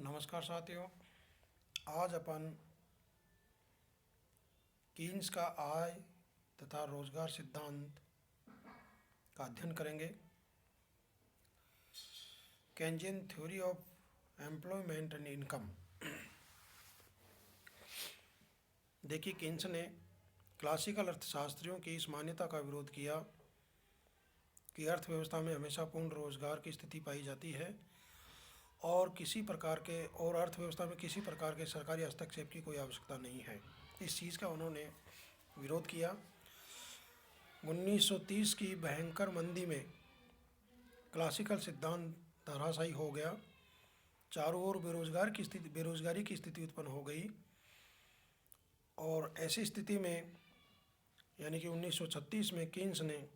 नमस्कार साथियों। आज अपन कीन्स का आय तथा रोजगार सिद्धांत का अध्ययन करेंगे। Keynesian theory of employment and income. देखिए, कीन्स ने क्लासिकल अर्थशास्त्रियों की इस मान्यता का विरोध किया कि अर्थव्यवस्था में हमेशा पूर्ण रोजगार की स्थिति पाई जाती है और अर्थव्यवस्था में किसी प्रकार के सरकारी हस्तक्षेप की कोई आवश्यकता नहीं है। इस चीज़ का उन्होंने विरोध किया। 1930 की भयंकर मंदी में क्लासिकल सिद्धांत धराशायी हो गया। चारों ओर बेरोजगारी की स्थिति उत्पन्न हो गई और ऐसी स्थिति में यानी कि 1936 में कीन्स ने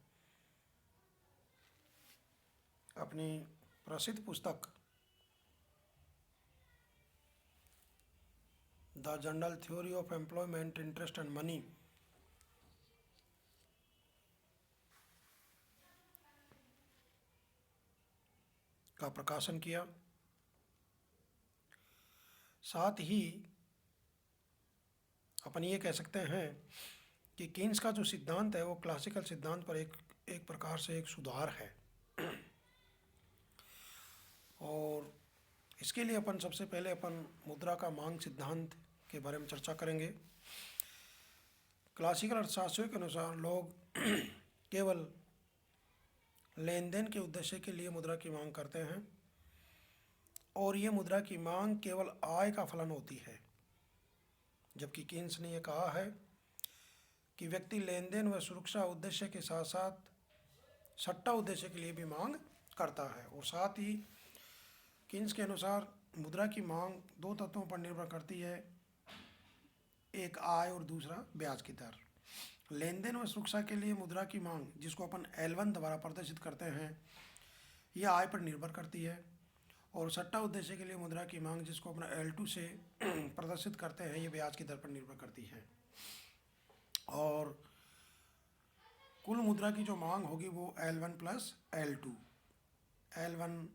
अपनी प्रसिद्ध पुस्तक the general theory of employment, interest and money का प्रकाशन किया। साथ ही अपन ये कह सकते हैं कि कीन्स का जो सिद्धांत है वो क्लासिकल सिद्धांत पर एक प्रकार से एक सुधार है। और इसके लिए अपन सबसे पहले मुद्रा का मांग सिद्धांत के बारे में चर्चा करेंगे। क्लासिकल अर्थशास्त्रियों के अनुसार लोग केवल लेन देन के उद्देश्य के लिए मुद्रा की मांग करते हैं और ये मुद्रा की मांग केवल आय का फलन होती है, जबकि कीन्स ने यह कहा है कि व्यक्ति लेन देन व सुरक्षा उद्देश्य के साथ साथ सट्टा उद्देश्य के लिए भी मांग करता है। और साथ ही कीन्स के अनुसार मुद्रा की मांग दो तत्वों पर निर्भर करती है, एक आय और दूसरा ब्याज की दर। लेन देन व सुरक्षा के लिए मुद्रा की मांग, जिसको अपन L1 द्वारा प्रदर्शित करते हैं, यह आय पर निर्भर करती है। और सट्टा उद्देश्य के लिए मुद्रा की मांग, जिसको अपन L2 से प्रदर्शित करते हैं, ये ब्याज की दर पर निर्भर करती है। और कुल मुद्रा की जो मांग होगी वो L1 प्लस L2। L1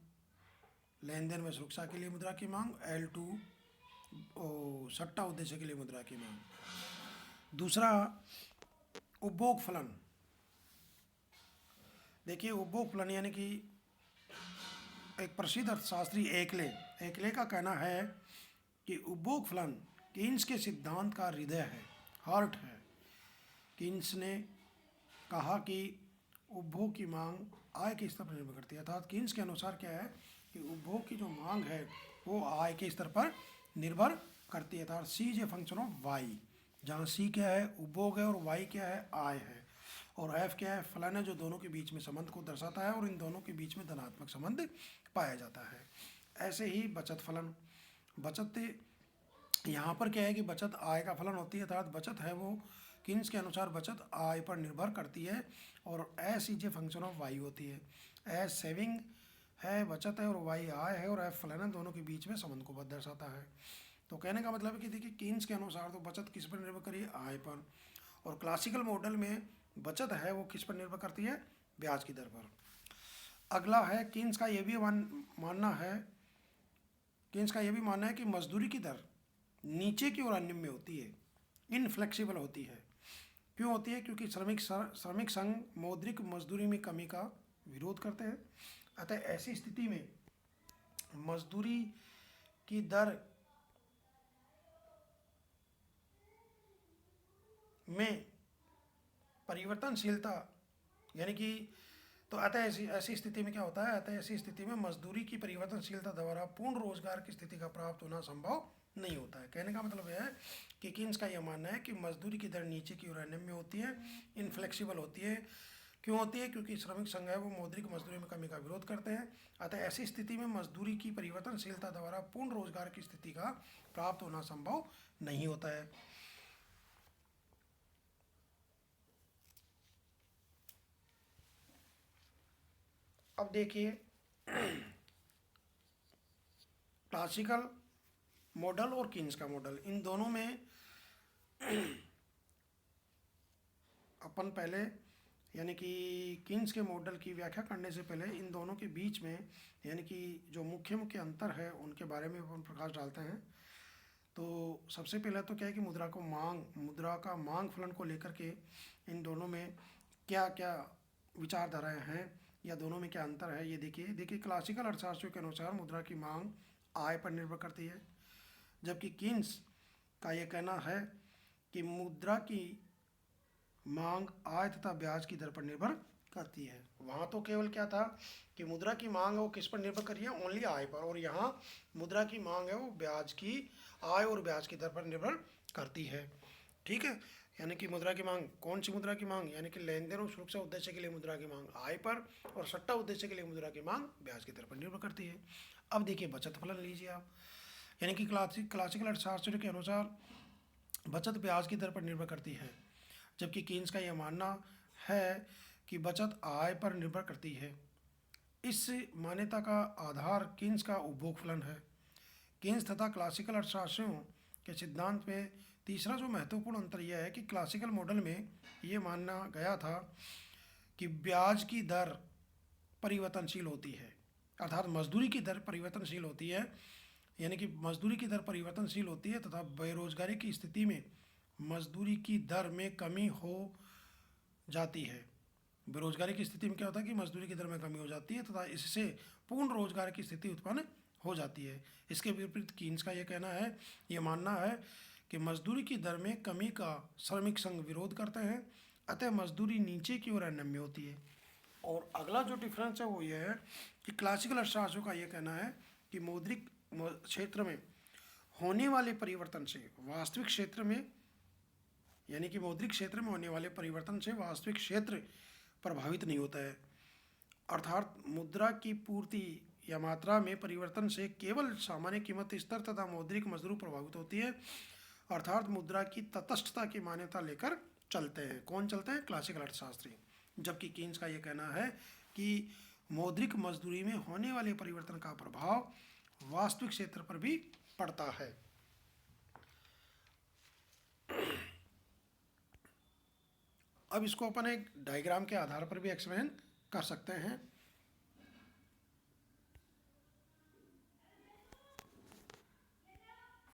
लेन देन व सुरक्षा के लिए मुद्रा की मांग, L2 सट्टा उद्देश्य के लिए मुद्रा की मांग। दूसरा, उपभोग फलन। देखिए, उपभोग फलन यानी कि एक प्रसिद्ध अर्थशास्त्री एकले का कहना है कि उपभोग फलन कीन्स के सिद्धांत का हृदय है, हार्ट है। कीन्स ने कहा कि उपभोग की मांग आय के स्तर पर निर्भर करती है। अर्थात कीन्स के अनुसार क्या है कि उपभोग की जो मांग है वो आय के स्तर पर निर्भर करती है। अर्थात C is a function of Y, जहाँ C क्या है, उपभोग है, और वाई क्या है, आय है, और F क्या है, फलन है, जो दोनों के बीच में संबंध को दर्शाता है और इन दोनों के बीच में धनात्मक संबंध पाया जाता है। ऐसे ही बचत फलन, यहाँ पर क्या है कि बचत आय का फलन होती है। अर्थात बचत है वो कीन्स के अनुसार बचत आय पर निर्भर करती है और S is a function of Y होती है। S सेविंग है, बचत है, और वाई आय है, और F फलन है, दोनों के बीच में संबंध को दर्शाता है। तो कहने का मतलब है कि देखिए, कीन्स के अनुसार तो बचत किस पर निर्भर करी है, आय पर। और क्लासिकल मॉडल में बचत है वो किस पर निर्भर करती है, ब्याज की दर पर। अगला है, कीन्स का यह भी मानना है कि मजदूरी की दर नीचे की ओर अनियमित होती है, इनफ्लेक्सिबल होती है। क्यों होती है? क्योंकि श्रमिक संघ मौद्रिक मजदूरी में कमी का विरोध करते हैं। अतः ऐसी स्थिति में मजदूरी की दर में परिवर्तनशीलता यानी कि ऐसी स्थिति में क्या होता है, ऐसी स्थिति में मजदूरी की परिवर्तनशीलता द्वारा पूर्ण रोजगार की स्थिति का प्राप्त होना संभव नहीं होता है। कहने का मतलब यह है कि कीन्स का यह मानना है कि मजदूरी की दर नीचे की ओर अनियमित होती है, इनफ्लेक्सिबल होती है। क्यों होती है? क्योंकि श्रमिक संघ है वो मौद्रिक मजदूरी में कमी का विरोध करते हैं। अतः ऐसी स्थिति में मजदूरी की परिवर्तनशीलता द्वारा पूर्ण रोजगार की स्थिति का प्राप्त होना संभव नहीं होता है। अब देखिए, क्लासिकल मॉडल और कीन्स का मॉडल, इन दोनों में अपन पहले यानी कि कीन्स के मॉडल की व्याख्या करने से पहले इन दोनों के बीच में यानी कि जो मुख्य मुख्य अंतर है उनके बारे में अपन प्रकाश डालते हैं। तो सबसे पहले तो क्या है कि मुद्रा का मांग फलन को लेकर के इन दोनों में क्या क्या विचारधाराएं हैं या दोनों में क्या अंतर है, ये देखिए क्लासिकल अर्थशास्त्रियों के अनुसार मुद्रा की मांग आय पर निर्भर करती है, जबकि कीन्स का ये कहना है कि मुद्रा की मांग आय तथा ब्याज की दर पर निर्भर करती है। वहाँ तो केवल क्या था कि मुद्रा की मांग है वो किस पर निर्भर कर रही है, ओनली आय पर, और यहाँ मुद्रा की मांग है वो ब्याज की आय और ब्याज की दर पर निर्भर करती है। ठीक है, यानी कि मुद्रा की मांग, कौन सी मुद्रा की मांग, यानी कि लेन देन और सुरक्षा उद्देश्य के लिए मुद्रा की मांग आय पर और सट्टा उद्देश्य के लिए मुद्रा की मांग ब्याज की दर पर निर्भर करती है। अब देखिए बचत फलन लीजिए आप, यानी कि क्लासिकल अर्थशास्त्र के अनुसार बचत ब्याज की दर पर निर्भर करती है, जबकि कीन्स का यह मानना है कि बचत आय पर निर्भर करती है। इस मान्यता का आधार कीन्स का उपभोग फलन है। कीन्स तथा क्लासिकल अर्थशास्त्रियों के सिद्धांत में तीसरा जो महत्वपूर्ण अंतर यह है कि क्लासिकल मॉडल में ये माना गया था कि ब्याज की दर परिवर्तनशील होती है, अर्थात मजदूरी की दर परिवर्तनशील होती है, यानी कि मजदूरी की दर परिवर्तनशील होती है तथा बेरोजगारी की स्थिति में मजदूरी की दर में कमी हो जाती है। बेरोजगारी की स्थिति में क्या होता है कि मजदूरी की दर में कमी हो जाती है तथा इससे पूर्ण रोजगार की स्थिति उत्पन्न हो जाती है। इसके विपरीत कीन्स का यह कहना है, ये मानना है कि मजदूरी की दर में कमी का श्रमिक संघ विरोध करते हैं, अतः मजदूरी नीचे की ओर अनम्य होती है। और अगला जो डिफरेंस है वो ये है कि क्लासिकल अर्थशास्त्रियों का ये कहना है कि मौद्रिक क्षेत्र में होने वाले परिवर्तन से वास्तविक क्षेत्र में, यानी कि मौद्रिक क्षेत्र में होने वाले परिवर्तन से वास्तविक क्षेत्र प्रभावित नहीं होता है, अर्थात मुद्रा की पूर्ति या मात्रा में परिवर्तन से केवल सामान्य कीमत स्तर तथा मौद्रिक मजदूरी प्रभावित होती है, अर्थात मुद्रा की तटस्थता की मान्यता लेकर चलते हैं। कौन चलते हैं? क्लासिकल अर्थशास्त्री। जबकि कीन्स का यह कहना है कि मौद्रिक मजदूरी में होने वाले परिवर्तन का प्रभाव वास्तविक क्षेत्र पर भी पड़ता है। अब इसको अपन एक डायग्राम के आधार पर भी एक्सप्लेन कर सकते हैं।